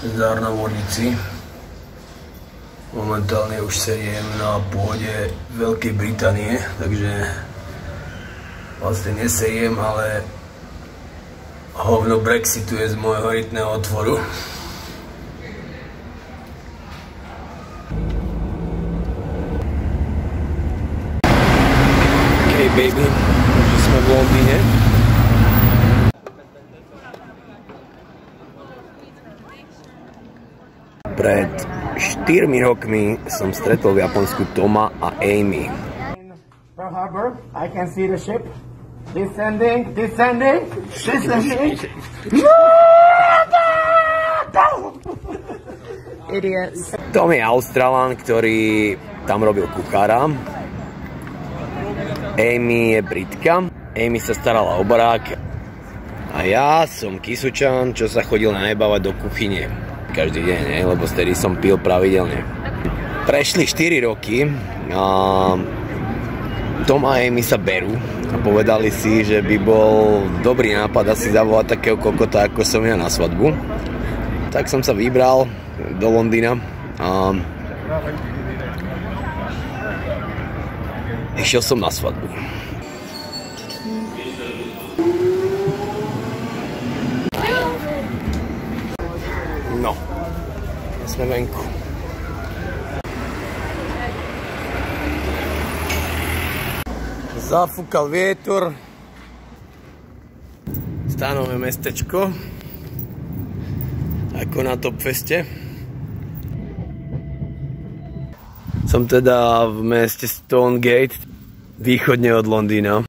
zdár na Mornici. Momentálne už sediem na pôde Veľkej Británie, takže vlastne nesejem, ale hovno Brexitu je z môjho rytného otvoru. Okay baby, že sme v Londýne. Pred 4 rokmi som stretol v Japonsku Toma a Amy. Pearl Harbor, I can see the ship. Descending. Idiots. Tom je Austrálán, ktorý tam robil kuchára. Amy je Britka. Amy sa starala o barák. A ja som Kisučan, čo sa chodil najebávať do kuchyne. Každý deň, ne? Lebo vtedy som pil pravidelne. Prešli 4 roky a Tom a Amy sa berú a povedali si, že by bol dobrý nápad asi zavolať takého kokota, ako som ja na svadbu. Tak som sa vybral do Londýna a išiel som na svadbu. No, sme venku. Zafúkal vietor. Stánové mestečko. Ako na Top Feste. Som teda v meste Stonegate, východne od Londýna.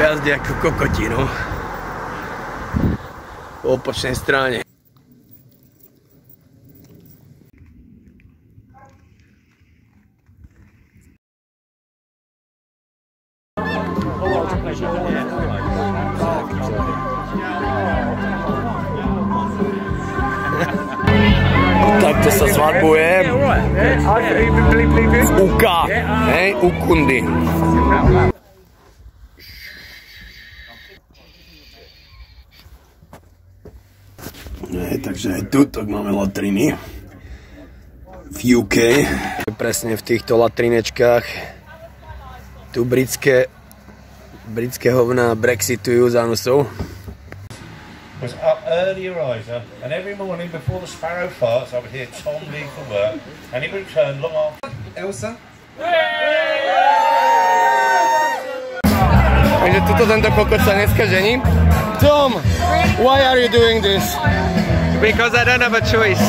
Jazdí ako kokotino. Po opačnej strane. Takto sa svadbuje v UK, hej, u Kundy. Takže aj tu máme latriny v UK. Presne v týchto latrinečkách tu britské hovná brexitujú za nosou. Was up early riser, and every morning before the sparrow farts, I would hear Tom leave for work, and he would return long after. Elsa? Takže tuto tento kokot sa dneska žení. Tom, why are you doing this? Because I don't have a choice.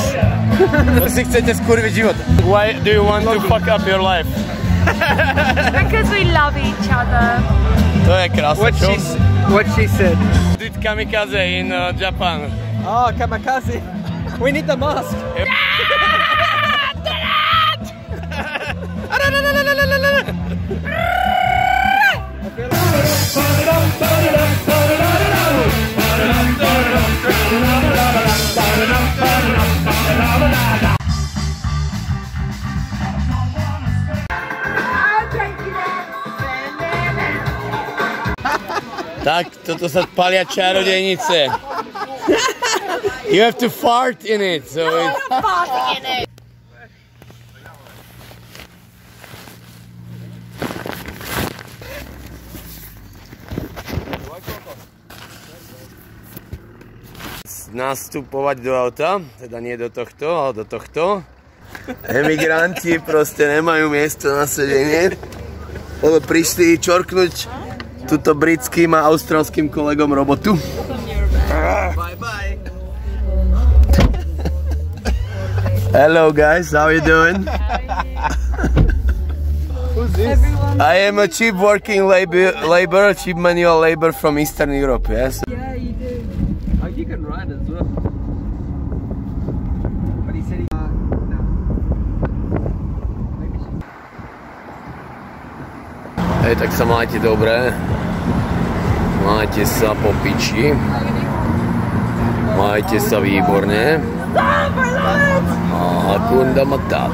Si chcete skurviť život. Why do you want to fuck up your life? Because we love each other. To je krásne, čo? What she said. Did kamikaze in Japan. Oh, kamikaze. We need the mask. Tak, toto sa palia čarodejnice. You have to fart in it, so it's... Farting in it. Nastupovať do auta, teda nie do tohto, ale do tohto. Emigranti proste nemajú miesto na sedenie, lebo prišli čorknúť túto britským a austrálskym kolegom robotu. Bye bye. Hello guys, how are you doing? Who's this? I am a cheap working labor, cheap manual labor from Eastern Europe, yes? Yeah, you do. Oh, you can ride as well. But he said no. Hej, tak sa majte dobre. Majte sa po piči. Majte sa výborne. A Hakuna Matata.